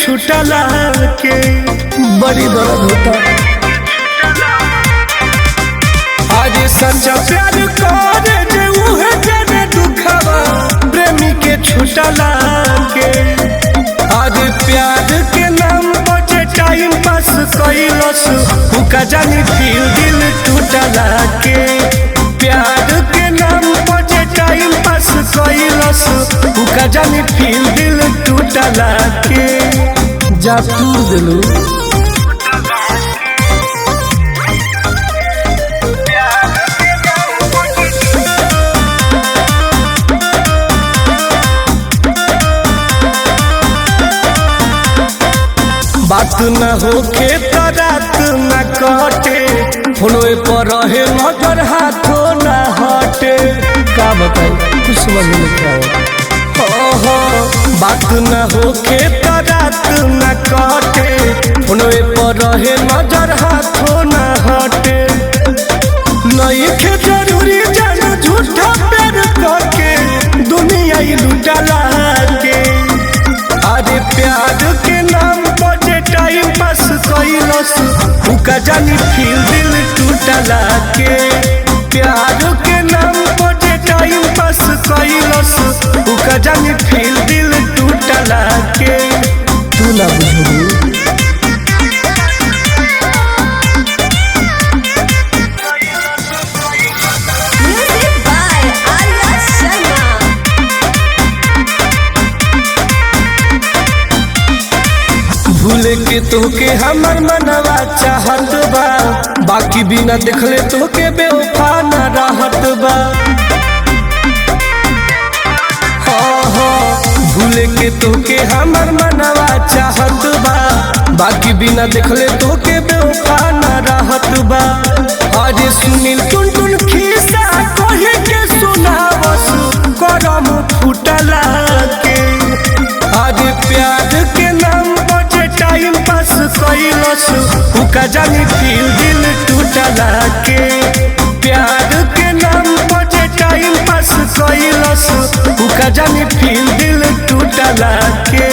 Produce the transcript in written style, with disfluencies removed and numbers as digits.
छुटला के बड़ी दर्द होता। आज सच्चा प्यार करे जे उहे जाने दुखवा प्रेमी के छुटला के। आज प्यार के नाम पर टाइम पास कइलस उका जानी फिर दिल टूटला के। प्यार के नाम पर टाइम पास कइलस उका जानी फिर दिल टूटला के। जा तूर दिलू बात न होके तो रात न कटे फोनवे पर रहे नजर हाथों न हटे। का बताई कुछ समझ में क्या हो बात न होके तो रात न कटे फोनवे पर रहे नजर हाथों न हटे। नहीं के जरूरी जान झूठा प्यार करके दुनिया ही लुटला के। अरे प्यार के नाम टाइम पास कइलस उका जानी फिर दिल टूटला के। प्यार के नाम पर टाइम पास कइलस उका जानी फिर दिल टूटला के। तू ना बुझू भूले के तोके हमर मनवा चाहत बा बाकी बिना देखले तोके बेवफा न रहत बा। भूले के तोके हमर मनवा चाहत बा बाकी बिना देखले तोके बेवफा न रहत बा। अरे सुनील टुन टुन खिस्सा कहे के सुनावस करम फुटला के। अरे प्यार के नाम टाइम पास कइलस उका जानी फिर दिल टूटला के। प्यार के नाम पर टाइम पास कइलस उका जानी फिर दिल टूटला के।